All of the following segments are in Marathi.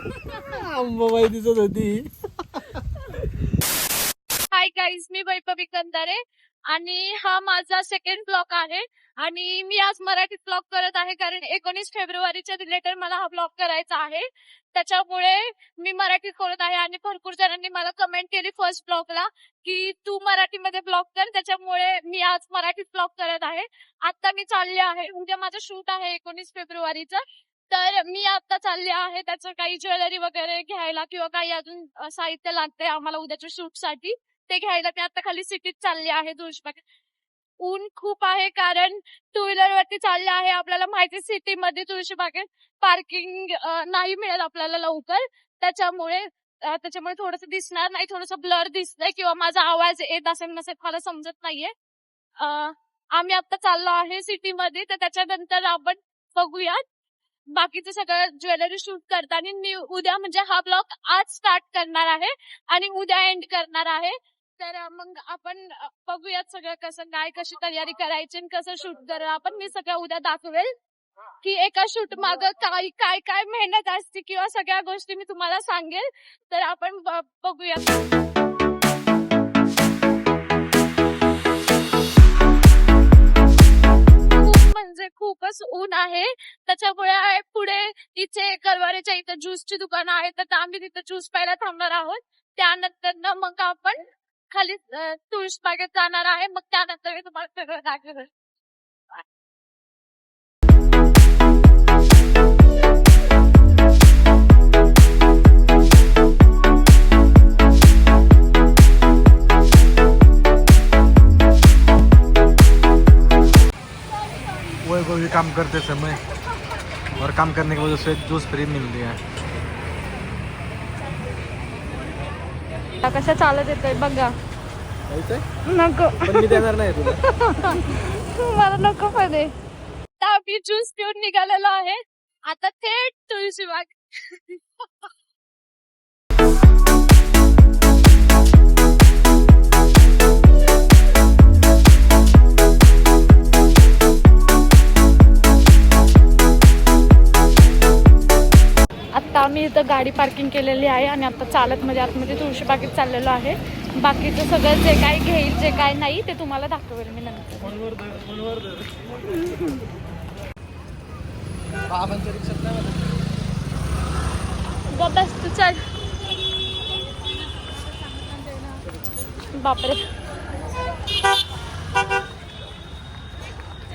अंबाबाई दिसत होती. हाय गाईज, मी वैभवी कंदारे आणि हा माझा सेकंड ब्लॉग आहे. आणि मी आज मराठीत ब्लॉग करत आहे कारण 19 फेब्रुवारीच्या रिलेटेड मला हा ब्लॉग करायचा आहे. त्याच्यामुळे मी मराठीत करत आहे आणि भरपूर जणांनी मला कमेंट केली फर्स्ट ब्लॉगला की तू मराठीमध्ये ब्लॉग कर, त्याच्यामुळे मी आज मराठीत ब्लॉग करत आहे. आता मी चालले आहे, उद्या माझं शूट आहे 19 फेब्रुवारीचं. तर मी आता चालले आहे त्याचं काही ज्वेलरी वगैरे घ्यायला किंवा काही अजून साहित्य लागतंय आम्हाला उद्याच्या शूटसाठी, ते घ्यायला मी आता खाली सिटीत चालली आहे तुळशीबागेत. ऊन खूप आहे कारण टू व्हीलर वरती चालले आहे. आपल्याला माहिती सिटीमध्ये तुळशीबागेत पार्किंग नाही मिळेल आपल्याला लवकर, त्याच्यामुळे थोडंसं दिसणार नाही, थोडंसं ब्लर दिसतंय किंवा माझा आवाज येत असेल नसेल मला समजत नाहीये. आम्ही आता चाललो आहे सिटीमध्ये, तर त्याच्यानंतर आपण बघूयात बाकीचं सगळं ज्वेलरी शूट करताना. मी उद्या म्हणजे हा ब्लॉग आज स्टार्ट करणार आहे आणि उद्या एंड करणार आहे. तर मग आपण बघूयात सगळं कसं काय, कशी तयारी करायची आणि कसं शूट करणार आपण. मी सगळं उद्या दाखवेल की एका शूट मागं काय काय काय मेहनत असते किंवा सगळ्या गोष्टी मी तुम्हाला सांगेल. तर आपण बघूयात. म्हणजे खूपच ऊन आहे, त्याच्यामुळे पुढे इथे करवारीच्या इथं ज्यूसची दुकानं आहेत, तर आम्ही तिथं ज्यूस प्यायला थांबणार आहोत. त्यानंतर मग आपण खाली तुळशीबागेत जाणार आहे. मग त्यानंतर मी तुम्हाला सगळं दाखवेल. वैभवी काम करते समय और काम करने की वजह से जूस फ्री मिल रही है. कशा चालत येतोय बघा. नको पण मी देणार नाही तुला. मला नको पण आम्ही ज्यूस पिऊन निघालेलो आहे आता थेट तुळशीबाग. आता आम्ही इथं गाडी पार्किंग केलेली आहे आणि आता चालत म्हणजे आतमध्ये तुळशीबागेत चाललेलो आहे. बाकीचं सगळं जे काय घेईल जे काय नाही ते तुम्हाला दाखवेल मी नंतर. बस तू चल. बापरे,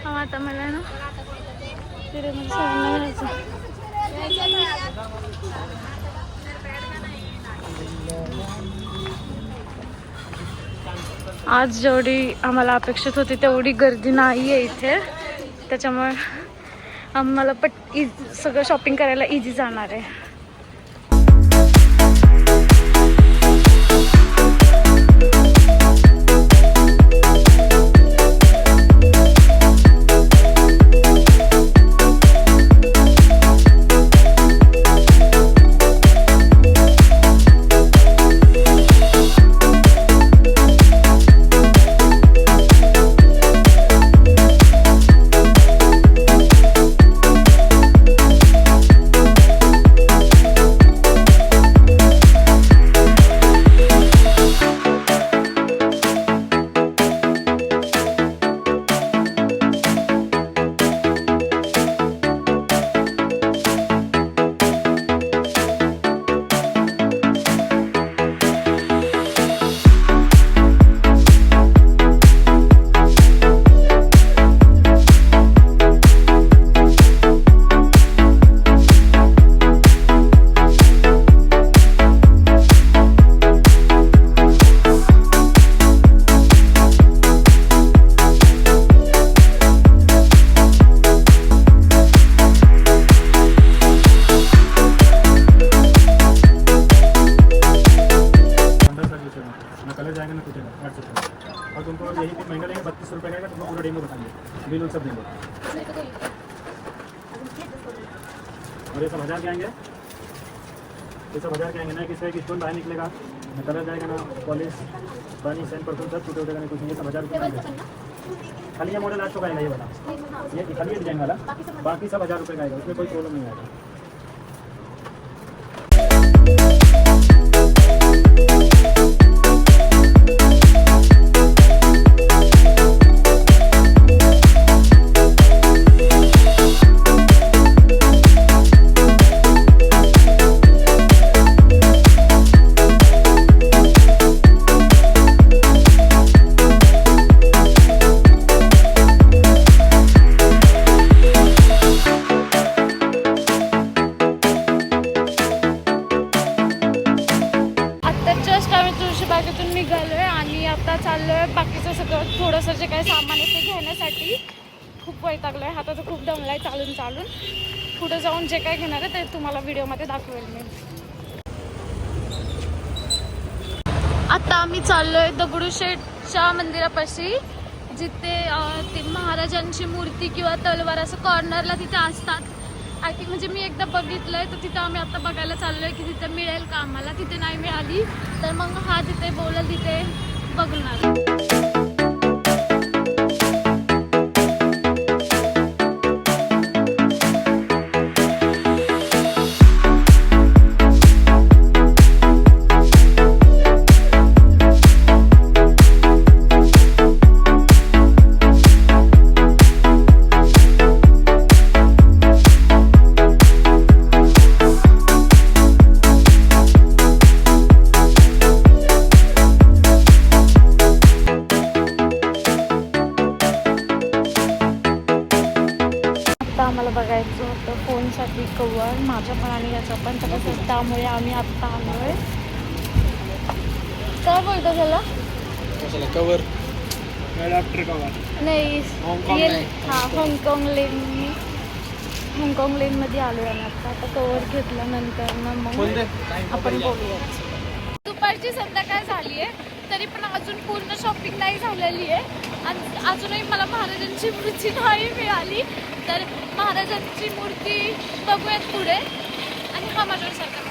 आता मला ना तिथे आज जेवढी आम्हाला अपेक्षित होती तेवढी गर्दी नाही आहे इथे, त्याच्यामुळे आम्हाला सगळं शॉपिंग करायला इझी जाणार आहे. और तुमको यही महंगा लेंगे 32 रुपये का, तुमको पूरा डेंगू बताएंगे, बिल सब देंगे. और ये सब 1000 के आएंगे, ये सब 1000 के आएंगे. ना किसी का स्टोन बाहर निकलेगा, ना कलर जाएगा, ना पॉलिश पानी सेंड परसेंट सब टूटे उठेगा नहीं कुछ नहीं. ये सब 1000 रुपये खाली ये मॉडल आज तो का आएगा, ये बता ये खाली डिजाइन वाला, बाकी सब 1000 रुपये का आएगा, उसमें कोई प्रॉब्लम नहीं आएगा. थोडंसं जे काही सामान आहे ते घेण्यासाठी खूप वैतागलो आहे. हातात खूप दमला आहे चालून चालून. पुढे जाऊन जे काय घेणार आहे ते तुम्हाला व्हिडिओमध्ये दाखवेल मी. आता आम्ही चाललोय दगडूशेठच्या मंदिरापाशी, जिथे ती महाराजांची मूर्ती किंवा तलवार असं कॉर्नरला तिथे असतात. आय थिंक म्हणजे मी एकदा बघितलंय, तर तिथं आम्ही आता बघायला चाललोय की तिथे मिळेल का आम्हाला. तिथे नाही मिळाली तर मग हा तिथे बोलेल तिथे बघणार. आम्हाला बघायचं होतं फोनसाठी कवर, माझ्या पण आणि याचा पण, तर कसं त्यामुळे आम्ही आत्ता आलोय. काय बोलतो त्याला कवर नाही, हाँगकाँग लेनमध्ये आलोय आम्ही आत्ता. आता कवर घेतल्यानंतर मग आपण बोलूयात. दुपारची संध्याकाळ झाली आहे तरी पण अजून पूर्ण शॉपिंग नाही झालेली आहे. आणि अजूनही मला महाराजांची मूर्ती नाही मिळाली, तर महाराजांची मूर्ती बघूयात पुढे. आणि हा माझ्यासारखा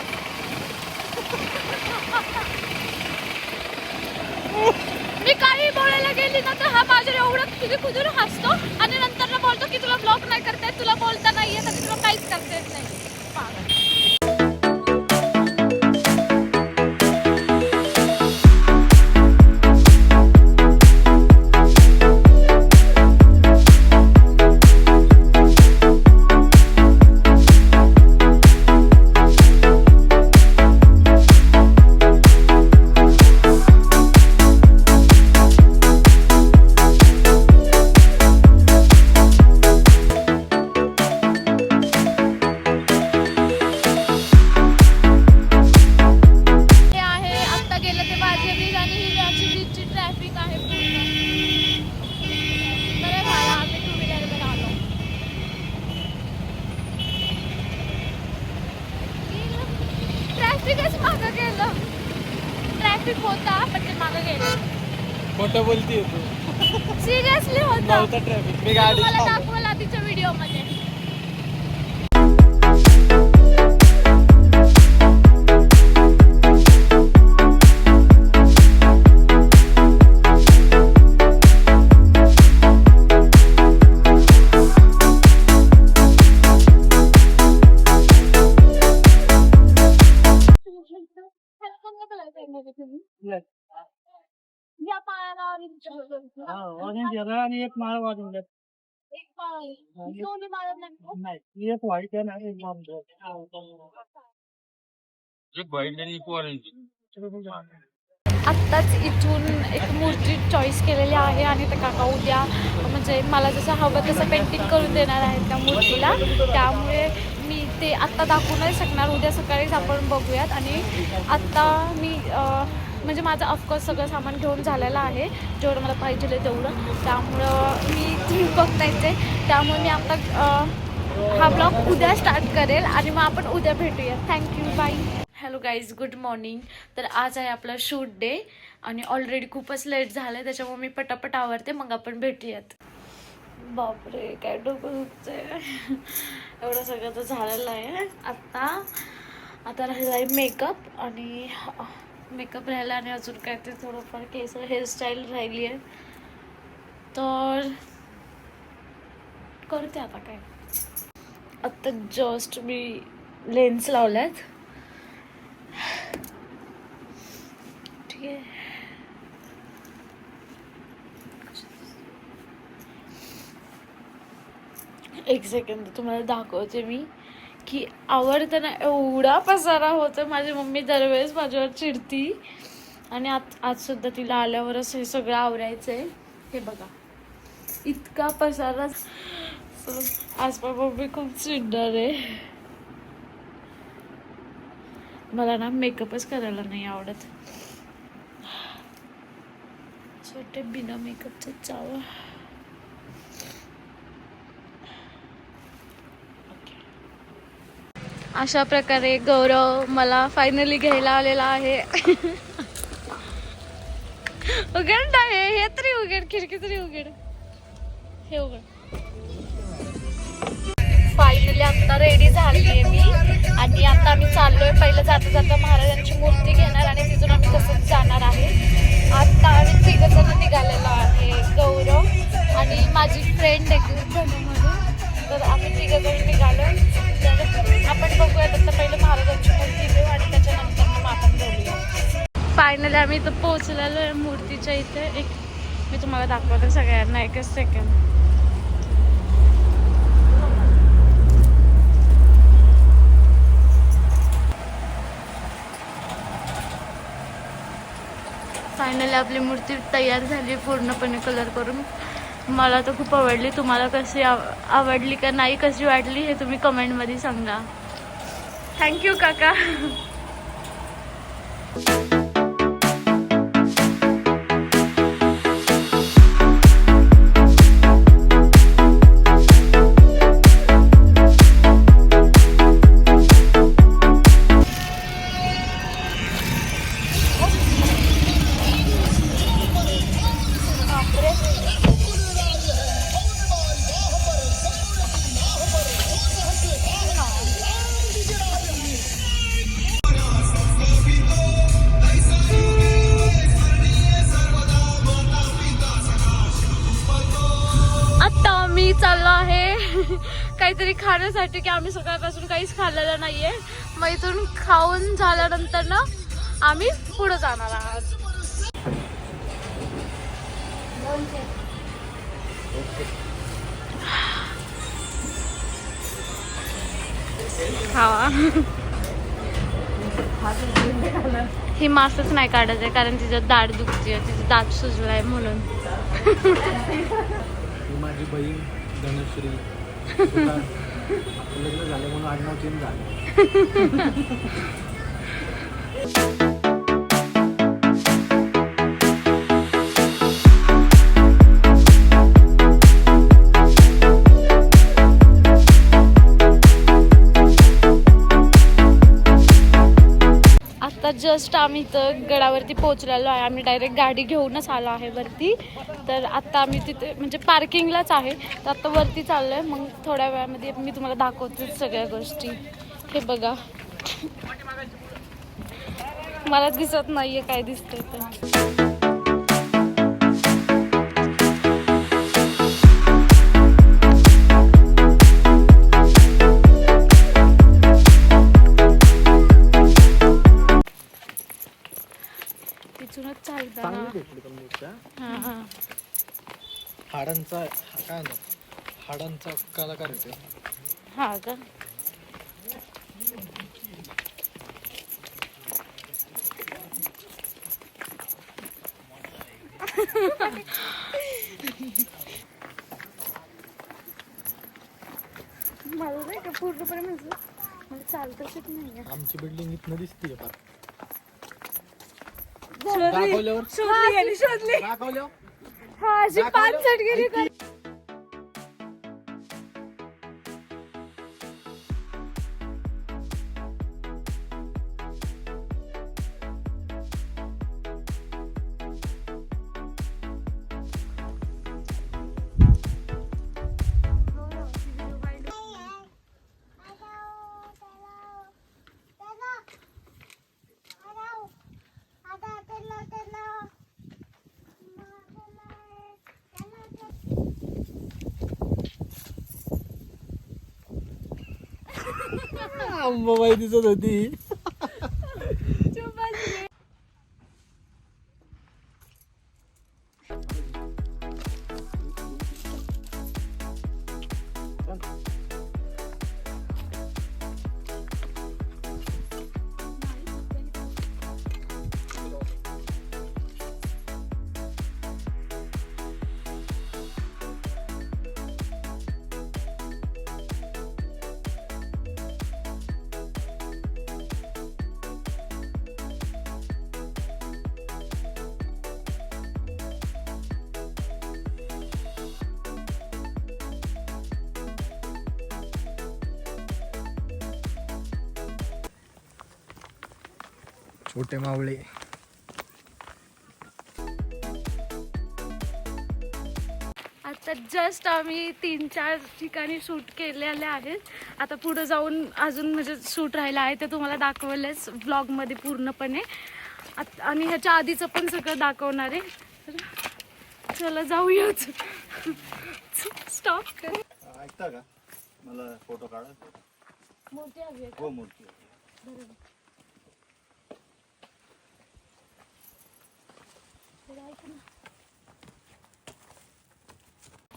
मी काही बोलायला गेली ना तर हा माझ्या एवढं तुझे कुठून हसतो आणि नंतर बोलतो की तुला ब्लॉग नाही करता येत, तुला बोलता नाही येत आणि तुला काहीच करता येत नाही. ट्रॅफिक होता पण ते मागं गेलं. खोटं बोलतीये तू. सिरियसली होता. नव्हता ट्रॅफिक. मी गाडी मला दाखवलं आधीच्या व्हिडिओ मध्ये. या पायाला आणि एक माळ वाजून द्या. एक पाय दोन्ही माळत नाही, एक व्हाईट आहे ना एक आत्ताच इथून एक मूर्ती चॉईस केलेली आहे आणि ते काका उद्या म्हणजे मला जसं हवं तसं पेंटिंग करून देणार आहेत त्या मूर्तीला. त्यामुळे मी ते आत्ता दाखवू नाही शकणार, उद्या सकाळीच आपण बघूयात. आणि आत्ता मी म्हणजे माझं ऑफकोर्स सगळं सामान घेऊन झालेलं आहे, जेवढं मला पाहिजे आहे तेवढं. त्यामुळं मी तुम्ही बघतायच आहे, त्यामुळे मी आता हा ब्लॉग उद्या स्टार्ट करेल आणि मग आपण उद्या भेटूया. Thank you, bye. Hello guys, good morning. तर आज आहे आपला शूट डे आणि ऑलरेडी खूपच लेट झालं आहे, त्याच्यामुळे मी पटापट आवरते, मग आपण भेटूयात. बापरे, काय डोकं दुखतंय. एवढं सगळं तर झालेलं आहे. आता राहिला आहे मेकअप आणि मेकअप राहिला आणि अजून काय ते थोडंफार केस हेअरस्टाईल राहिली आहे, तर करते आता काय. आत्ता जस्ट मी लेन्स लावल्यात. ठीक आहे, एक सेकंद तुम्हाला दाखवते मी की आवडताना एवढा पसारा होतो. माझी मम्मी दरवेळेस माझ्यावर चिडती आणि आज सुद्धा तिला आल्यावरच हे सगळं आवरायचं आहे. हे बघा, इतका पसारा. आज पण मम्मी खूप चिडणार आहे. मला ना मेकअपच करायला नाही आवडत. छोटे बिना मेकअपचे चावं. अशा प्रकारे गौरव मला फायनली घ्यायला आलेला आहे. उघड आहे हे तरी उघड, खिडकी तरी उघड, हे उघड. फायनली आता रेडी झालीये मी आणि आता आम्ही चाललोय. पहिलं जाता जाता महाराजांची मूर्ती घेणार आणि तिथून आम्ही तसंच जाणार आहे. आता आम्ही तिघजण निघालेलो आहे, गौरव आणि माझी फ्रेंड आहे धनू म्हणून. तर आम्ही तिघजण निघालो. तर आपण बघूयात आता पहिलं महाराजांची मूर्ती घेऊ आणि त्याच्यानंतर मग आपण बोलूया. फायनली आम्ही इथं पोहोचलेलो आहे मूर्तीच्या इथे. एक मी तुम्हाला दाखवते सगळ्यांना, एकच सेकंड. फायनली आपली मूर्ती तयार झाली पूर्णपणे कलर करून. मला तर खूप आवडली. तुम्हाला कशी आवडली का नाही, कशी वाटली हे तुम्ही कमेंटमध्ये सांगा. थँक्यू काका. चाललो आहे काहीतरी खाण्यासाठी, की आम्ही सकाळपासून काहीच खाल्लेलं नाहीये. मग इथून खाऊन झाल्यानंतर ना आम्ही पुढे जाणार आहोत. खावा. ही मासच नाही काढायचं कारण तिचं दाढ दुखते, तिचं दात सुजलाय म्हणून. माझी बहीण धनश्री लग्न झालं म्हणून आडनाव चेंज झालं. आता जस्ट आम्ही इथं गडावरती पोहोचलेलो आहे. आम्ही डायरेक्ट गाडी घेऊनच आलो आहे वरती. तर आता आम्ही तिथे म्हणजे पार्किंगलाच आहे. तर आता वरती चाललो आहे. मग थोड्या वेळामध्ये मी तुम्हाला दाखवते सगळ्या गोष्टी. हे बघा, मला दिसत नाहीये काय दिसतंय तर. हाडांचा काय ना, हाडांचा कलाकार आहे. हा का? मला नाही का पूर्णपणे म्हणजे मला चालतच नाही. आमची बिल्डिंग इथनं दिसते फार. शोधली हा अशी 5 चढ गेली. अंबाबाई दिसत होती. छोटे मावळे. आता जस्ट आम्ही 3-4 ठिकाणी शूट केलेले आहेत. आता पुढे जाऊन अजून म्हणजे शूट राहिलं आहे ते तुम्हाला दाखवलेच व्लॉगमध्ये पूर्णपणे. आणि ह्याच्या आधीचं पण सगळं दाखवणार आहे. तर चला जाऊयाच. स्टॉप कर. ऐकता का मला फोटो काढा. मोठी हवी आहे. हो मूर्ती.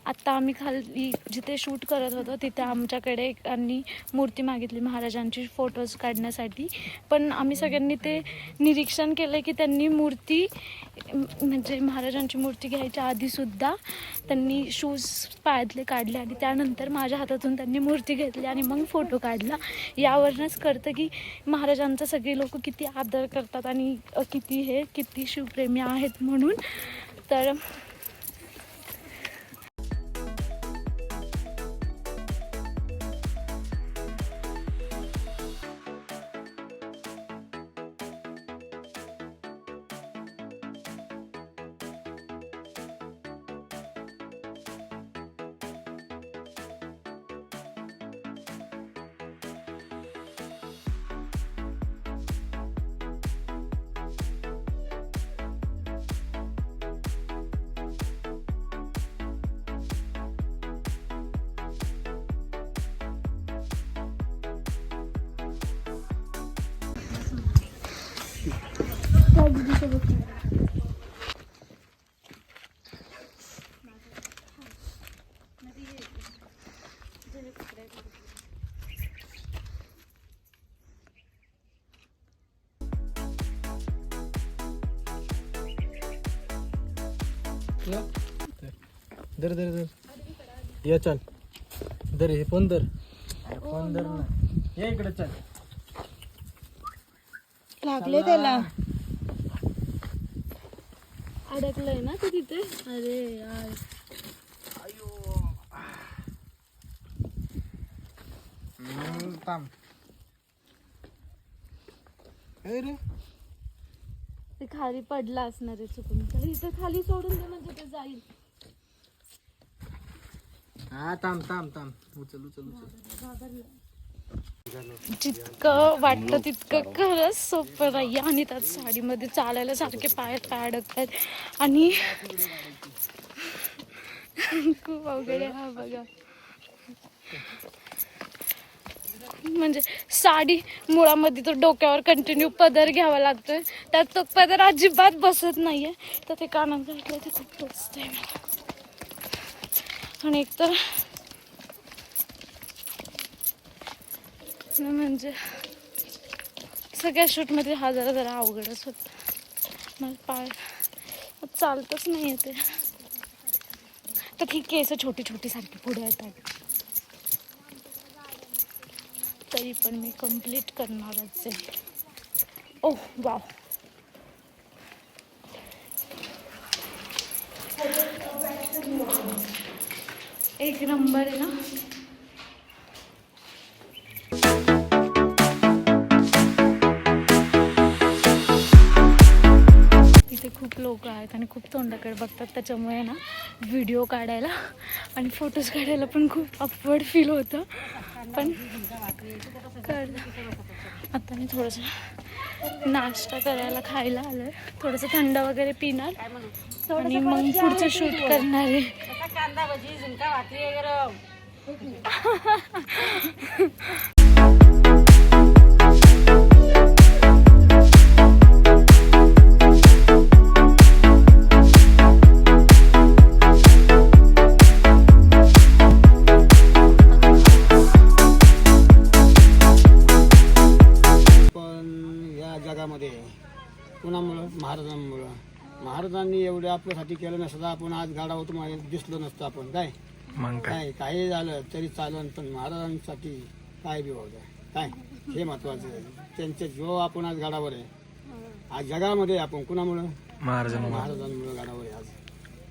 आत्ता आम्ही खाली जिथे शूट करत होतो तिथे आमच्याकडे एकांनी मूर्ती मागितली महाराजांची फोटोज काढण्यासाठी. पण आम्ही सगळ्यांनी ते निरीक्षण केलं की त्यांनी मूर्ती म्हणजे महाराजांची मूर्ती घ्यायच्या आधीसुद्धा त्यांनी शूज पायातले काढले आणि त्यानंतर माझ्या हातातून त्यांनी मूर्ती घेतली आणि मग फोटो काढला. यावरूनच कळतं की महाराजांचा सगळे लोक किती आदर करतात आणि किती शिवप्रेमी आहेत म्हणून. तर दर दर दर या चल दर हे फोन दर फोन दर ना. या इकडे चल. लागले त्याला. अडकलंय ना ते तिथे. अरे यार. थांब. रे ते खाली पडला असणार आहे चुकून. तर इथे खाली सोडून दे म्हणजे ते जाईल. हा थांब थांब थांब. उचल उचल उचल. जितकं वाटतं तितकं खरंच सोपं नाही. आणि त्यात साडीमध्ये चालायला सारखे पाय अडकतात आणि खूप अवघड आहे. हा बघा म्हणजे साडी मुळामध्ये तो डोक्यावर कंटिन्यू पदर घ्यावा लागतोय. त्यात तो पदर अजिबात बसत नाहीये. तर ते कानात घातलं ते खूप टोचतंय मला. आणि एकतर म्हणजे सगळ्या शूटमध्ये हा जरा अवघडच होता. मला पाय चालतच नाही येते. तर ही केस छोटी छोटी सारखी पुढे येतात. तरी पण मी कंप्लीट करणारच आहे. ओह वाव. एक नंबर आहे ना. इथे खूप लोक आहेत आणि खूप तोंडाकडे बघतात. त्याच्यामुळे ना व्हिडिओ काढायला आणि फोटोज काढायला पण खूप ऑकवर्ड फील होतं. पण आता मी थोडंसं नाश्ता करायला खायला आलोय. थोडंसं थंड वगैरे पिणार आणि मग पुढचं शूट करणार आहे. कुणामुळं? महाराजांनी एवढं आपल्यासाठी केलं नसतं आपण आज गाडा होतो दिसलो नसतो आपण. काय काही झालं तरी चालन, पण महाराजांसाठी काय बी होतं काय हे महत्वाचं आहे. त्यांचे जो आपण आज गाडावर आहे आज जगामध्ये आपण कुणामुळं? महाराजांमुळं गाडावर आहे आज.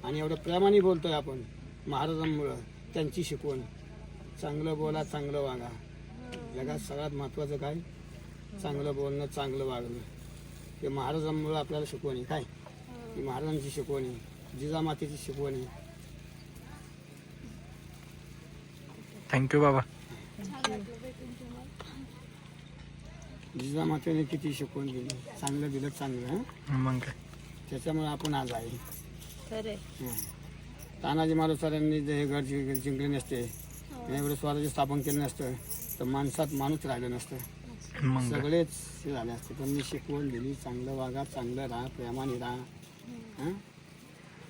आणि एवढं प्रेमाने बोलतोय आपण महाराजांमुळं. त्यांची शिकवण चांगलं बोला चांगलं वागा. जगात सगळ्यात महत्वाचं काय? चांगलं बोलणं चांगलं वागणं. की महाराजांमुळे आपल्याला शिकवण आहे काय, की महाराजांची शिकवण आहे, जिजामातेची शिकवण आहे. थँक्यू बाबा. जिजामातेने किती शिकवण दिली, चांगलं दिलं चांगलं. मग काय त्याच्यामुळे आपण आज आहे. खरे तानाजी महाराजांनी जे हे गड जिंकले नसते, एवढं स्वराज्य स्थापन केलं नसतं तर माणसात माणूस राहिलं नसतं, मग काय. सगळेच हे झाले असते. पण मी शिकवण दिली, चांगलं वागा, चांगलं राहा, प्रेमाने राहा. हं?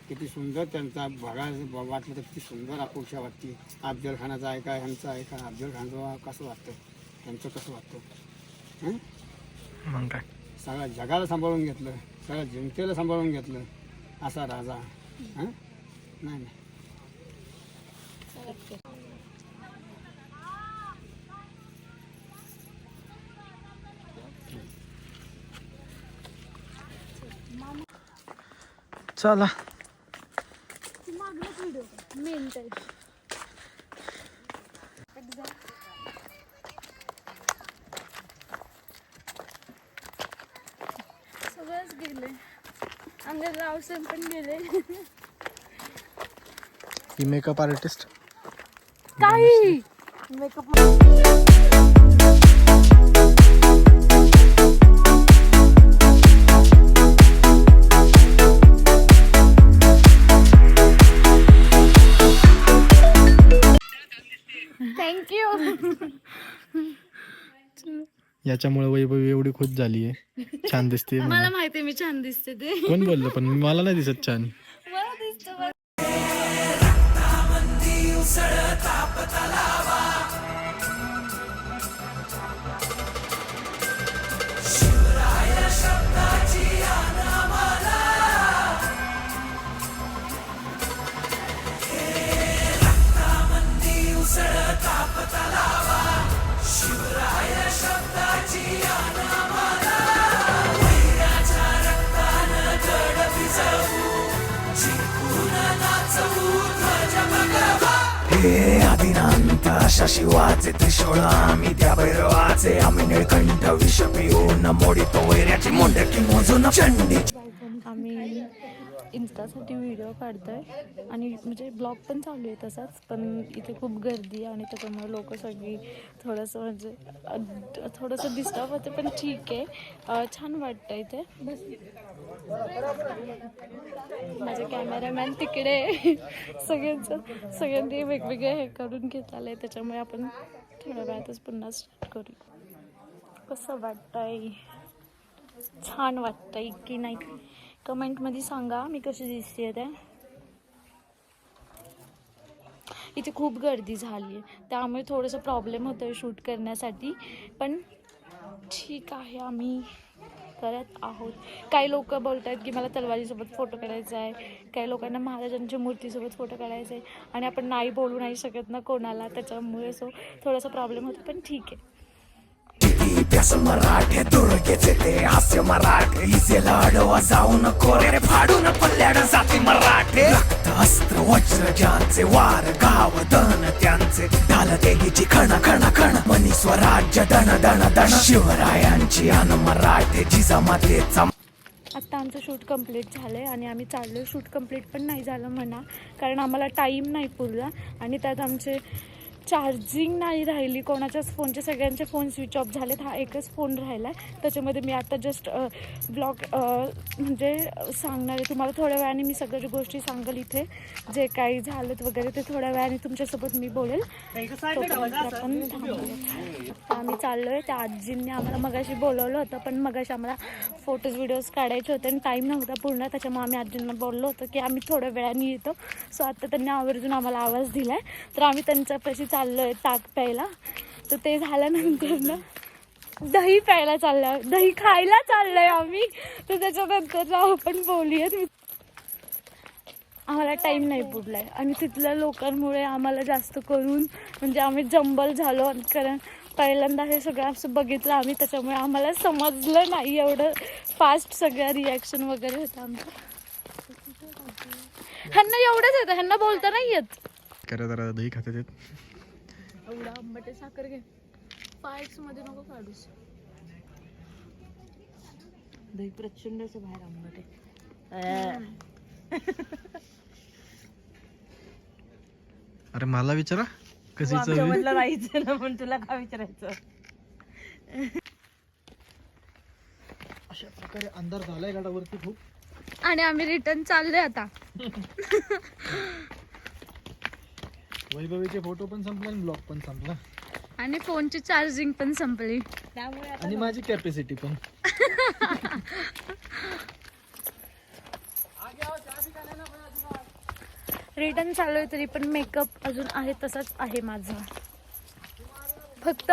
किती सुंदर त्यांचा बघायला वाटलं तर किती सुंदर अपेक्षा वाटते. अफजल खानाचं ऐका, ह्यांचं ऐका, अफजल खानचं कसं वाटतं, त्यांचं कसं वाटतं. हं? मग काय. सगळ्या जगाला सांभाळून घेतलं, सगळ्या जनतेला सांभाळून घेतलं असा राजा. हं? नाही नाही. चला मेन तर सगळंच गेले, आमच्या रावसन पण गेले. ही मेकअप आर्टिस्ट. काही मेकअप थँक्यू. याच्यामुळे वैभवी एवढी खुश झाली आहे, छान दिसते. मला माहिती मी छान दिसते ते. कोण बोललं, पण मला नाही दिसत छान. मला दिसतं. हे आदिनांत अशा शिवाचे त्रिशूळ आम्ही, त्या भैरवाचे आम्ही निळकंठ विष पिऊन मोडितो वैऱ्याची मुंडकी मोजून चंडी. आम्ही इन्स्टासाठी व्हिडिओ काढतोय आणि म्हणजे ब्लॉग पण चालू आहे तसाच, पण इथे खूप गर्दी आहे आणि त्याच्यामुळे लोक सगळी थोडंसं म्हणजे थोडंसं डिस्टर्ब होते, पण ठीक आहे. छान वाटतं इथे. माझे कॅमेरामॅन तिकडे सगळ्यांनी वेगवेगळे हे करून घेतलेलं आहे, त्याच्यामुळे आपण थोड्या वेळातच पुन्हा स्टार्ट करू. कसं वाटतंय, छान वाटतंय की नाही, कमेंटमध्ये सांगा मी कशी दिसते ते. इथे खूप गर्दी झाली आहे त्यामुळे थोडंसं प्रॉब्लेम होतो आहे शूट करण्यासाठी, पण ठीक आहे आम्ही करत आहोत. काही लोक बोलत आहेत की मला तलवारीसोबत फोटो काढायचा आहे, काही लोकांना महाराजांच्या मूर्तीसोबत फोटो काढायचा आहे आणि आपण नाही बोलू नाही शकत ना कोणाला, त्याच्यामुळे थोडासा प्रॉब्लेम होतो, पण ठीक आहे. इतिहास मराठे दुर्गेचे ते हास्य मराठे, इजेला अडवा जाऊ नको रे फाडून पल्ल्याड जाती मराठे. रक्त अस्त्र वज्र ज्यांचे वार गाव दन त्यांचे, ढाल देगीची खण खण खण मनी स्वराज्य दण दण दण. शिवरायांची अन मराठे जिजामातेचा. आत्ता आमचं शूट कंप्लीट झालं आहे आणि आम्ही चाललो. शूट कंप्लीट पण नाही झालं म्हणा, कारण आम्हाला टाईम नाही पुरला आणि त्यात आमचे चार्जिंग नाही राहिली कोणाच्याच फोनचे, सगळ्यांचे फोन स्विच ऑफ झालेत. हा एकच फोन राहिला आहे, त्याच्यामध्ये मी आता जस्ट ब्लॉग म्हणजे सांगणार आहे तुम्हाला. थोड्या वेळाने मी सगळ्या गोष्टी सांगेल, इथे जे काही झालं वगैरे ते थोड्या वेळाने तुमच्यासोबत मी बोलेल. आपण आम्ही चाललो आहे. त्या आजींनी आम्हाला मगाशी बोलवलं होतं, पण मगाशी आम्हाला फोटोज व्हिडिओज काढायचे होते आणि टाईम नव्हता पूर्ण, त्याच्यामुळे आम्ही आजींना बोललो होतो की आम्ही थोड्या वेळाने येतो. सो आत्ता त्यांनी आवर्जून आम्हाला आवाज दिला आहे, तर आम्ही त्यांच्यापाशी चाललो आहे ताक प्यायला. तर ते झाल्यानंतर ना दही प्यायला चाललं, दही खायला चाललोय आम्ही, तर त्याच्यानंतर आपण बोलूयात. आम्हाला टाईम नाही पुरला आहे आणि तिथल्या लोकांमुळे आम्हाला जास्त करून म्हणजे आम्ही जंबल झालो, कारण पहिल्यांदा हे सगळं असं बघितलं आम्ही, त्याच्यामुळे आम्हाला समजलं नाही एवढं फास्ट सगळ्या रिॲक्शन वगैरे होतं आमचं. ह्यांना एवढंच येतं, ह्यांना बोलता नाही येत. करा जरा दही खाते ते. एवढा आंबटे साखर घे, 5x मध्ये नको काढूस. दही प्रचंडच बाहेर आंबट आहे. अरे मला विचारा कशी आमच्या चव मधलं राहायचं ना, पण तुला काय विचारायचं. अशा प्रकारे अंधार झालाय गडावरती खूप. आणि आम्ही रिटर्न चाललोय आता. वैभवीचे फोटो पण संपले आणि ब्लॉग पण संपला आणि फोनची चार्जिंग पण संपली. त्यामुळे आणि माझी कॅपॅसिटी पण. रिटर्न चालू तरी पण मेकअप अजून आहे तसाच आहे माझा. फक्त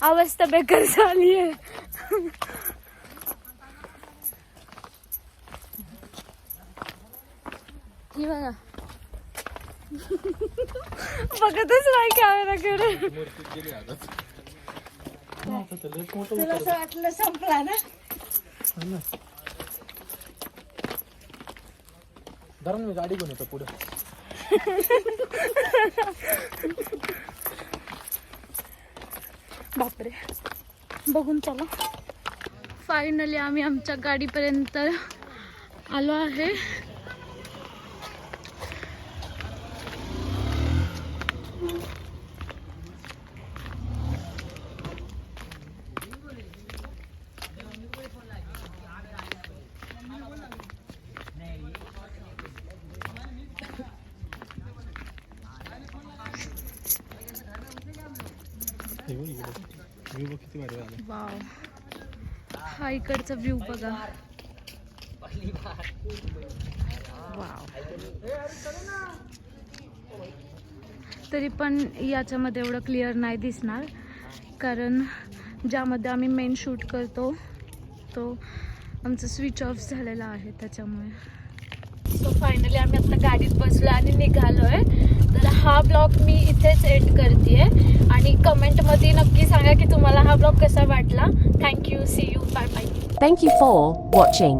अवस्था बेकार झाली आहे. ही बघा बघतच नाही कॅमेराकडे. तुला असं वाटलं संपला ना. धरण मी गाडी घेऊन येतो पुढे. बापरे, बघून चला. फायनली आम्ही आमच्या गाडीपर्यंत आलो आहे. किती भारी झालं. वाव, हा इकडचा व्ह्यू बघा. वाव. तरी पण याच्यामध्ये एवढं क्लिअर नाही दिसणार, कारण ज्यामध्ये आम्ही मेन शूट करतो तो आमचा स्विच ऑफ झालेला आहे त्याच्यामुळे. सो फायनली आम्ही आता गाडीत बसलो आणि निघालोय. तर हा ब्लॉग मी इथेच एंड करते आणि कमेंटमध्ये नक्की सांगा की तुम्हाला हा ब्लॉग कसा वाटला. Thank you, see you, bye bye. Thank you for watching.